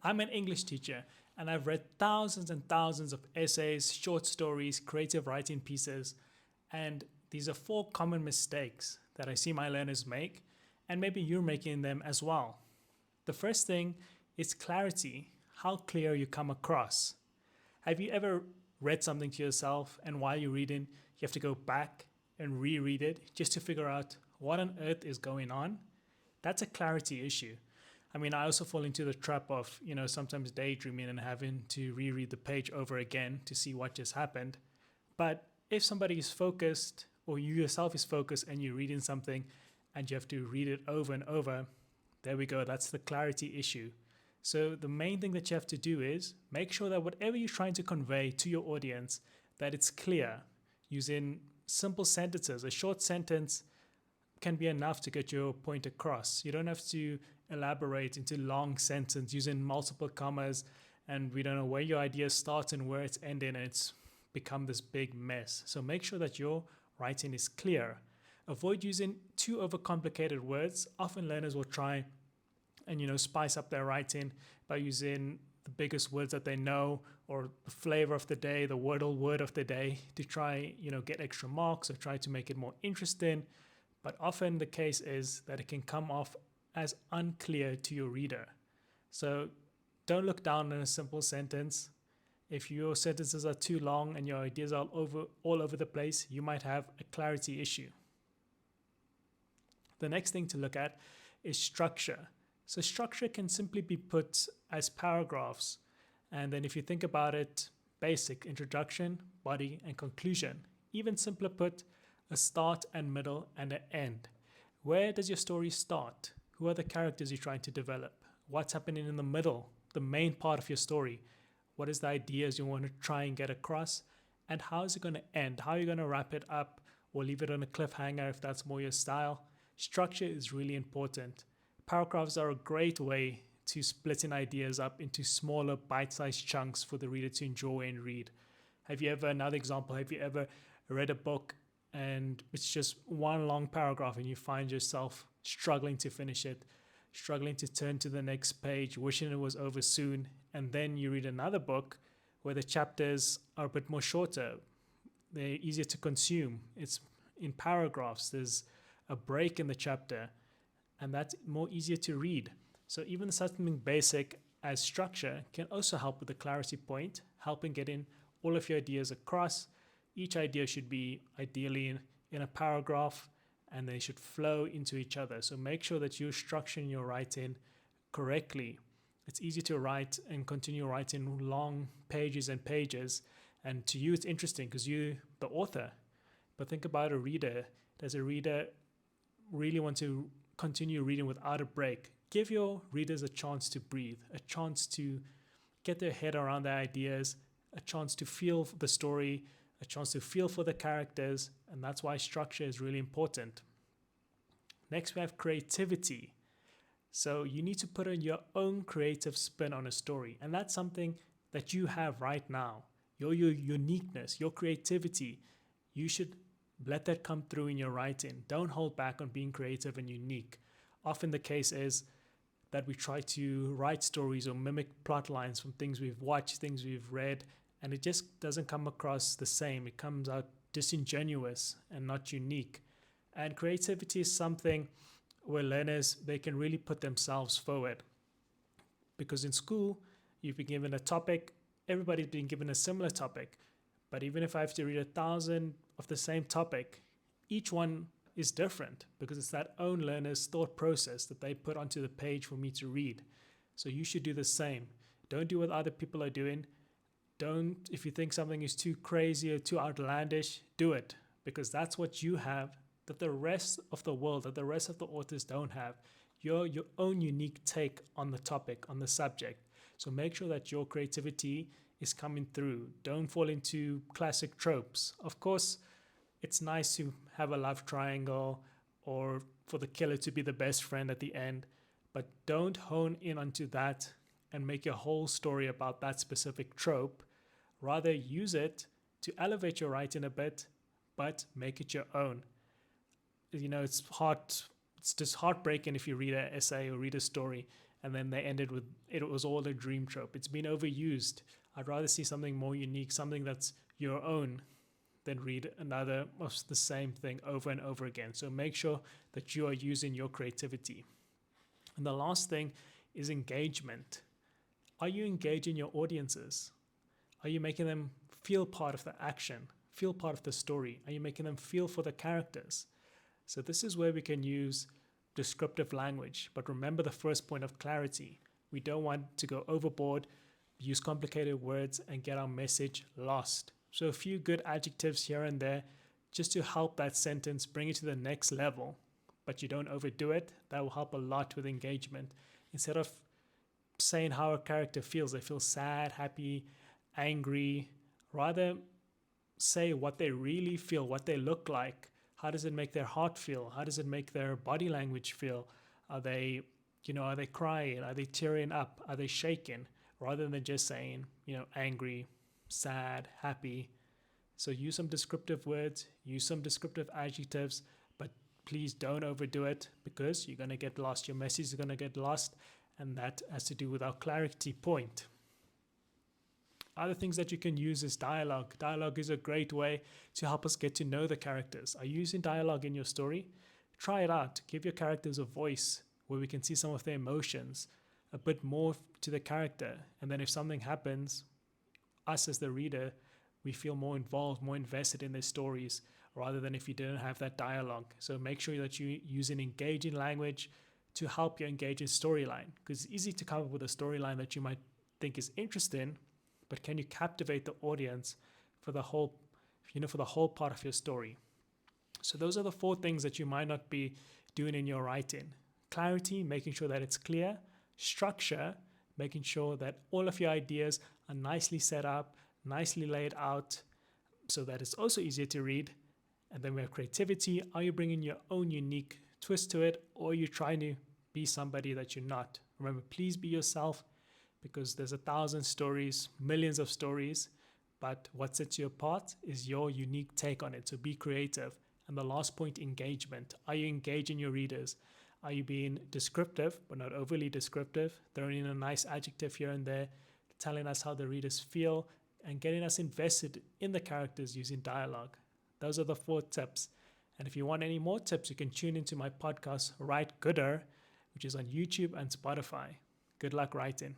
I'm an English teacher and I've read thousands and thousands of essays, short stories, creative writing pieces, and these are four common mistakes that I see my learners make, and maybe you're making them as well. The first thing is clarity, how clear you come across. Have you ever read something to yourself and while you're reading, you have to go back and reread it just to figure out what on earth is going on? That's a clarity issue. I mean, I also fall into the trap of, sometimes daydreaming and having to reread the page over again to see what just happened. But if somebody is focused, or you yourself is focused and you're reading something and you have to read it over and over, there we go. That's the clarity issue. So the main thing that you have to do is make sure that whatever you're trying to convey to your audience, that it's clear using simple sentences. A short sentence can be enough to get your point across. You don't have to elaborate into long sentences using multiple commas, and we don't know where your idea starts and where it's ending, and it's become this big mess. So make sure that your writing is clear. Avoid using too overcomplicated words. Often learners will try and spice up their writing by using the biggest words that they know, or the flavor of the day, the wordle word of the day, to try get extra marks or try to make it more interesting. But often the case is that it can come off as unclear to your reader. So don't look down on a simple sentence. If your sentences are too long and your ideas are all over the place, you might have a clarity issue. The next thing to look at is structure. So structure can simply be put as paragraphs. And then if you think about it, basic introduction, body, and conclusion. Even simpler put, a start and middle and an end. Where does your story start? Who are the characters you're trying to develop? What's happening in the middle, the main part of your story? What is the ideas you want to try and get across? And how is it going to end? How are you going to wrap it up or leave it on a cliffhanger if that's more your style? Structure is really important. Paragraphs are a great way to splitting ideas up into smaller bite-sized chunks for the reader to enjoy and read. Another example, have you ever read a book and it's just one long paragraph and you find yourself struggling to finish it, struggling to turn to the next page, wishing it was over soon, and then you read another book where the chapters are a bit more shorter, they're easier to consume, it's in paragraphs, there's a break in the chapter, and that's more easier to read. So even something basic as structure can also help with the clarity point, helping getting all of your ideas across. Each idea should be ideally in a paragraph, and they should flow into each other. So make sure that you're structuring your writing correctly. It's easy to write and continue writing long pages and pages, and to you it's interesting because you're the author. But think about a reader. Does a reader really want to continue reading without a break? Give your readers a chance to breathe, a chance to get their head around their ideas, a chance to feel the story, a chance to feel for the characters, and that's why structure is really important. Next, we have creativity. So you need to put in your own creative spin on a story, and that's something that you have right now. Your uniqueness, your creativity, you should let that come through in your writing. Don't hold back on being creative and unique. Often the case is that we try to write stories or mimic plot lines from things we've watched, things we've read, and it just doesn't come across the same. It comes out disingenuous and not unique. And creativity is something where learners, they can really put themselves forward. Because in school, you've been given a topic, everybody's been given a similar topic. But even if I have to read 1,000 of the same topic, each one is different because it's that own learner's thought process that they put onto the page for me to read. So you should do the same. Don't do what other people are doing. If you think something is too crazy or too outlandish, do it, because that's what you have that the rest of the world, that the rest of the authors don't have. Your own unique take on the topic, on the subject. So make sure that your creativity is coming through. Don't fall into classic tropes. Of course, it's nice to have a love triangle or for the killer to be the best friend at the end, but don't hone in onto that and make your whole story about that specific trope. Rather, use it to elevate your writing a bit, but make it your own. It's just heartbreaking if you read an essay or read a story and then they ended with it was all a dream trope. It's been overused. I'd rather see something more unique, something that's your own, than read another of the same thing over and over again. So make sure that you are using your creativity. And the last thing is engagement. Are you engaging your audiences? Are you making them feel part of the action, feel part of the story? Are you making them feel for the characters? So this is where we can use descriptive language. But remember the first point of clarity. We don't want to go overboard, use complicated words, and get our message lost. So a few good adjectives here and there just to help that sentence bring it to the next level. But you don't overdo it. That will help a lot with engagement. Instead of saying how a character feels, they feel sad, happy, angry, rather say what they really feel, what they look like. How does it make their heart feel? How does it make their body language feel? Are they crying? Are they tearing up? Are they shaking? Rather than just saying, angry, sad, happy. So use some descriptive words, use some descriptive adjectives, but please don't overdo it because you're going to get lost. Your message is going to get lost, and that has to do with our clarity point. Other things that you can use is dialogue. Dialogue is a great way to help us get to know the characters. Are you using dialogue in your story? Try it out. Give your characters a voice where we can see some of their emotions, a bit more to the character. And then if something happens, us as the reader, we feel more involved, more invested in their stories, rather than if you didn't have that dialogue. So make sure that you use an engaging language to help you engage in storyline, because it's easy to come up with a storyline that you might think is interesting, but can you captivate the audience for the whole part of your story? So those are the 4 things that you might not be doing in your writing. Clarity, making sure that it's clear. Structure, making sure that all of your ideas are nicely set up, nicely laid out, so that it's also easier to read. And then we have creativity. Are you bringing your own unique twist to it, or are you trying to be somebody that you're not? Remember, please be yourself, because there's 1,000 stories, millions of stories, but what sets you apart is your unique take on it. So be creative. And the last point, engagement. Are you engaging your readers? Are you being descriptive, but not overly descriptive, throwing in a nice adjective here and there, telling us how the readers feel, and getting us invested in the characters using dialogue? Those are the 4 tips. And if you want any more tips, you can tune into my podcast, Write Gooder, which is on YouTube and Spotify. Good luck writing.